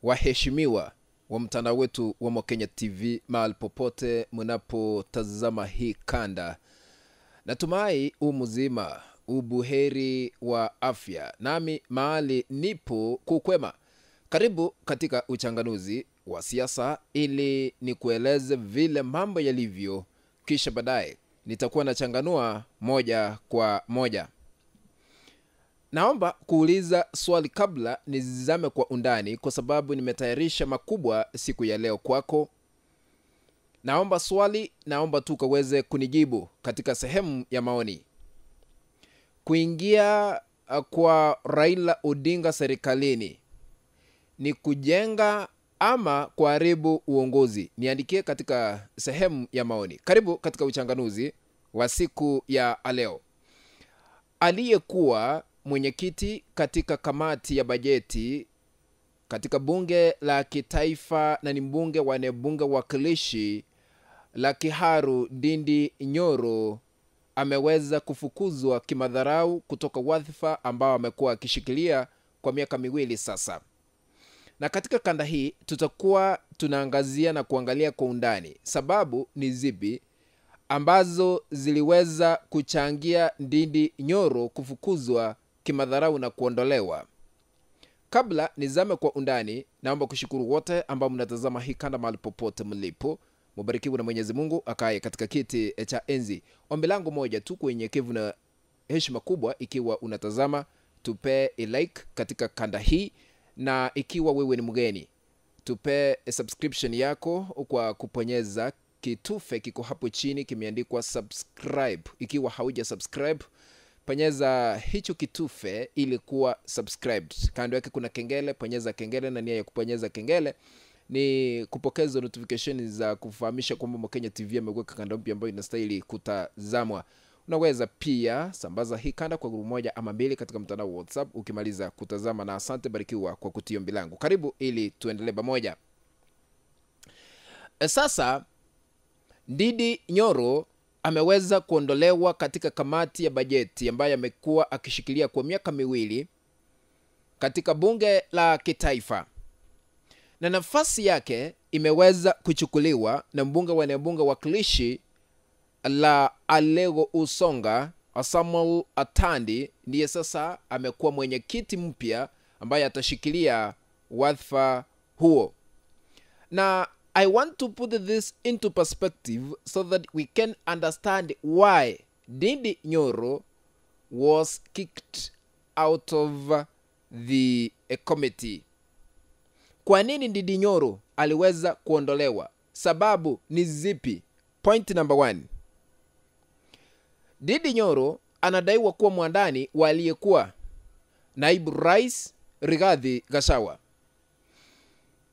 waheshimiwa wa mtandao wetu wa Mokenya TV mahali popote mnapotazama hii kanda. Natumai mzima, ubuheri wa afya. Nami mahali nipo kukwema. Karibu katika uchanganuzi wa siasa ili nikueleze vile mambo yalivyo, kisha baadaye nitakuwa nachanganua moja kwa moja. Naomba kuuliza swali kabla nizame kwa undani kwa sababu nimetayarisha makubwa siku ya leo kwako. Naomba swali, naomba tu kaweze kunijibu katika sehemu ya maoni. Kuingia kwa Raila Odinga serikalini ni kujenga ama kuharibu uongozi? Niandikie katika sehemu ya maoni. Karibu katika uchanganuzi wa siku ya leo. Aliyekuwa mwenyekiti katika kamati ya bajeti katika bunge la kitaifa na ni mbunge wa bunge wakilishi la Kiharu Ndindi Nyoro ameweza kufukuzwa kimadharau kutoka wadhifa ambao amekuwa akishikilia kwa miaka 2 sasa. Na katika kanda hii tutakuwa tunaangazia na kuangalia kwa undani sababu ni zipi ambazo ziliweza kuchangia Ndindi Nyoro kufukuzwa kimadharau na kuondolewa. Kabla nizame kwa undani, naomba kushukuru wote ambao mnatazama hii kanda mahali popote mlipo. Mubarikiwe na Mwenyezi Mungu akaye katika kiti cha enzi. Ombi langu moja tu kwa unyenyekevu na heshima kubwa, ikiwa unatazama tupe like katika kanda hii, na ikiwa wewe ni mgeni tupe subscription yako kwa kuponyeza kitufe kiko hapo chini kimeandikwa subscribe. Ikiwa hauja subscribe, ponyeza hicho kitufe ili kuwa subscribed. Kando yake kuna kengele, ponyeza kengele, na nia ya kuponyeza kengele ni kupokeza notification za kufahamisha kwamba Mokenya TV ameweka kanda mpya ambayo inastahili kutazamwa. Unaweza pia sambaza hii kanda kwa grupu moja ama 2 katika mtandao wa WhatsApp ukimaliza kutazama, na asante, barikiwa kwa kutii ombi langu. Karibu ili tuendelee pamoja. Sasa Ndindi Nyoro ameweza kuondolewa katika kamati ya bajeti ambayo amekuwa akishikilia kwa miaka 2 katika bunge la kitaifa, na nafasi yake imeweza kuchukuliwa na mbunge wa bunge wakilishi la Alego Usonga Samuel Atandi. Ndiye sasa amekuwa mwenyekiti mpya ambaye atashikilia wadhifa huo. Na I want to put this into perspective so that we can understand why Ndindi Nyoro was kicked out of the committee. Kwa nini Ndindi Nyoro aliweza kuondolewa? Sababu ni zipi? Point number 1. Ndindi Nyoro anadaiwa kuwa mwandani wa aliyekuwa naibu rais Rigathi Gachagua.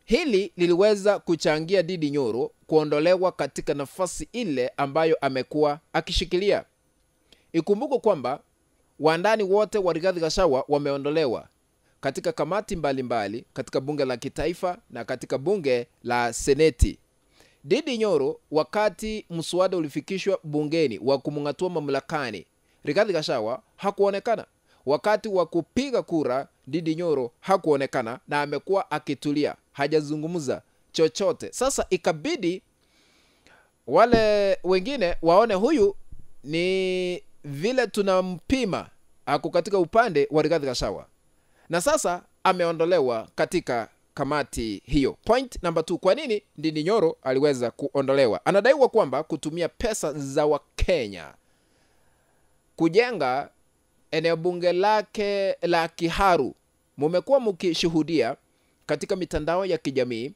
Hili liliweza kuchangia Ndindi Nyoro kuondolewa katika nafasi ile ambayo amekuwa akishikilia. Ikumbuko kwamba wandani wote wa Rigathi Gachagua wameondolewa katika kamati mbalimbali katika bunge la kitaifa na katika bunge la seneti. Ndindi Nyoro, wakati mswada ulifikishwa bungeni wa kumngatua mamlakani Rigathi Gachagua, hakuonekana. Wakati wa kupiga kura Ndindi Nyoro hakuonekana na amekuwa akitulia, hajazungumza chochote. Sasa ikabidi wale wengine waone huyu ni vile tunampima ako katika upande wa Rigathi Gachagua, na sasa ameondolewa katika kamati hiyo. Point number 2, kwa nini Ndindi Nyoro aliweza kuondolewa? Anadaiwa kwamba kutumia pesa za Wakenya kujenga eneo bunge lake la Kiharu. Mumekuwa mkishuhudia katika mitandao ya kijamii,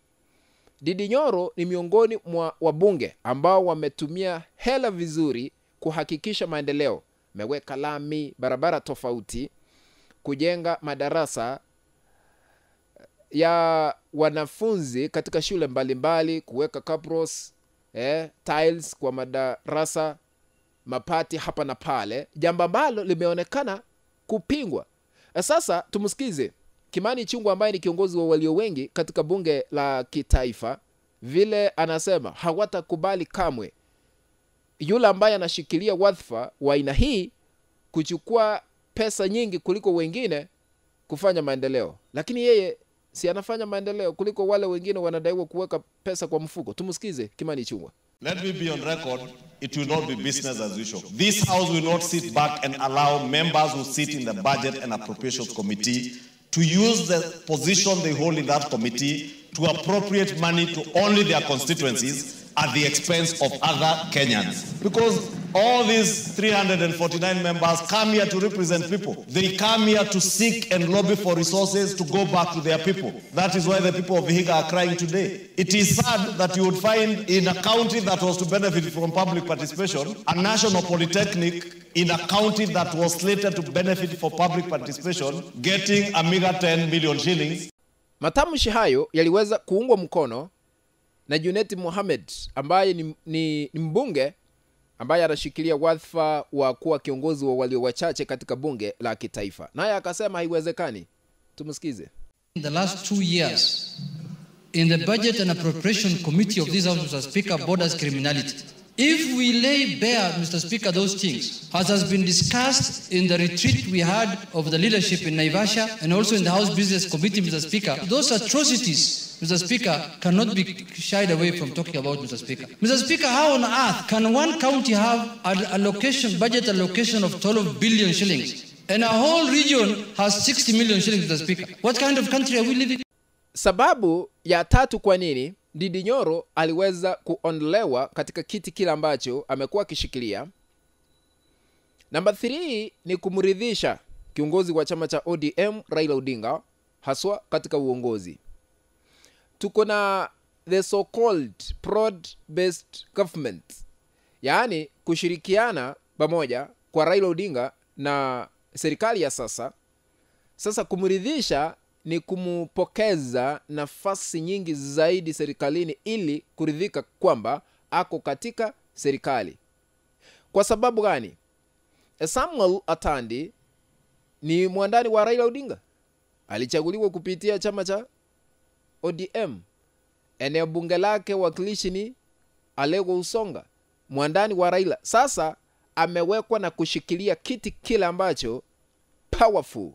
Ndindi Nyoro ni miongoni mwa wabunge ambao wametumia hela vizuri kuhakikisha maendeleo. Meweka lami, barabara tofauti, kujenga madarasa ya wanafunzi katika shule mbalimbali, kuweka kapros, tiles kwa madarasa, mapati hapa na pale, jambo ambalo limeonekana kupingwa. Sasa tumsikize Kimani Ichung'wah ambaye ni kiongozi wa walio wengi katika bunge la kitaifa, vile anasema hawatakubali kamwe yule ambaye anashikilia wadhifa wa aina hii kuchukua pesa nyingi kuliko wengine kufanya maendeleo. Lakini yeye si anafanya maendeleo kuliko wale wengine wanadaiwa kuweka pesa kwa mfuko. Tumsikize Kimani Ichung'wah. Let me be on record, it will not be business as usual. This House will not sit back and allow members who sit in the Budget and Appropriations Committee to use the position they hold in that committee to appropriate money to only their constituencies at the expense of other Kenyans. Because all these 349 members come here to represent people. They come here to seek and lobby for resources to go back to their people. That is why the people of Vihiga are crying today. It is sad that you would find in a county that was to benefit from public participation, a national polytechnic in a county that was slated to benefit for public participation, getting a meager 10 million shillings. Matamshi hayo yaliweza kuungwa mkono na Junet Mohamed ambaye ni mbunge ambaye anashikilia wadhifa wa kuwa kiongozi wa walio wachache katika bunge la kitaifa. Naye akasema haiwezekani. Tumsikize. In the last 2 years, in the Budget and Appropriation Committee of this House, Mr. Speaker, borders criminality. If we lay bare, Mr. Speaker, those things, as has been discussed in the retreat we had of the leadership in Naivasha and also in the House Business Committee, Mr. Speaker, those atrocities, Mr. Speaker, cannot be shied away from talking about, Mr. Speaker. Mr. Speaker, how on earth can one county have an budget allocation of 12 billion shillings and a whole region has 60 million shillings, Mr. Speaker? What kind of country are we living in? Sababu ya tatu kwa nini Ndindi Nyoro aliweza kuondolewa katika kiti kile ambacho amekuwa akishikilia. Namba 3 ni kumridhisha kiongozi wa chama cha ODM Raila Odinga haswa katika uongozi. Tuko na the so-called broad-based government. Yaani kushirikiana pamoja kwa Raila Odinga na serikali ya sasa. Sasa kumridhisha ni kumupokeza nafasi nyingi zaidi serikalini ili kuridhika kwamba ako katika serikali. Kwa sababu gani? Samuel Atandi ni mwandani wa Raila Odinga. Alichaguliwa kupitia chama cha ODM. Eneo bunge lake wakilishi ni Alego Usonga, mwandani wa Raila. Sasa amewekwa na kushikilia kiti kile ambacho powerful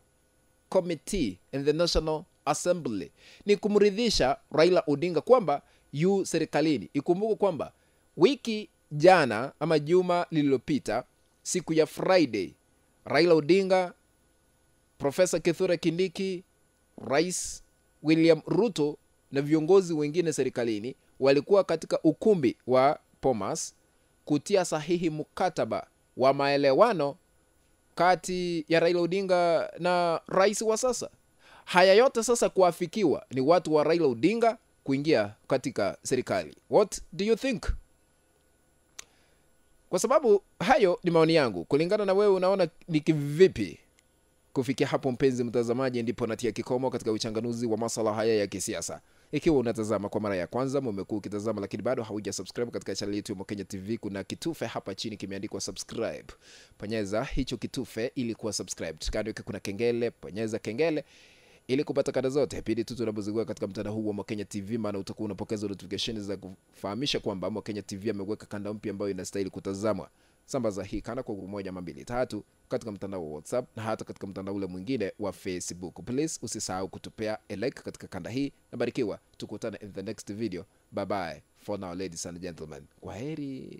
committee in the National Assembly. Ni kumridhisha Raila Odinga kwamba yu serikalini. Ikumbuke kwamba wiki jana ama juma lililopita, siku ya Friday, Raila Odinga, Professor Kithure Kindiki, Rais William Ruto na viongozi wengine serikalini walikuwa katika ukumbi wa Bomas kutia sahihi mkataba wa maelewano kati ya Raila Odinga na rais wa sasa. Haya yote sasa kuafikiwa ni watu wa Raila Odinga kuingia katika serikali. What do you think? Kwa sababu hayo ni maoni yangu. Kulingana na wewe unaona ni kivipi? Kufikia hapo mpenzi mtazamaji ndipo natia kikomo katika uchanganuzi wa masuala haya ya kisiasa. Ikiwa unatazama kwa mara ya kwanza, umekuwa ukitazama lakini bado hauja-subscribe katika channel yetu ya Mokenya TV, kuna kitufe hapa chini kimeandikwa subscribe. Bonyeza hicho kitufe ili kuwa subscribed. Kando yake kuna kengele, bonyeza kengele ili kupata kada zote pindi tu tunapozigua katika mtandao huu wa Mokenya TV, maana utakuwa unapokeza notification za kufahamisha kwamba Mokenya TV ameweka kanda mpya ambayo inastahili kutazamwa. Sambaza hii kana kwa 1 ama 2 3 katika mtandao wa WhatsApp na hata katika mtandao ule mwingine wa Facebook. Please usisahau kutupea a like katika kanda hii. Nabarikiwa, tukutane in the next video. Bye bye for now ladies and gentlemen. Kwaheri.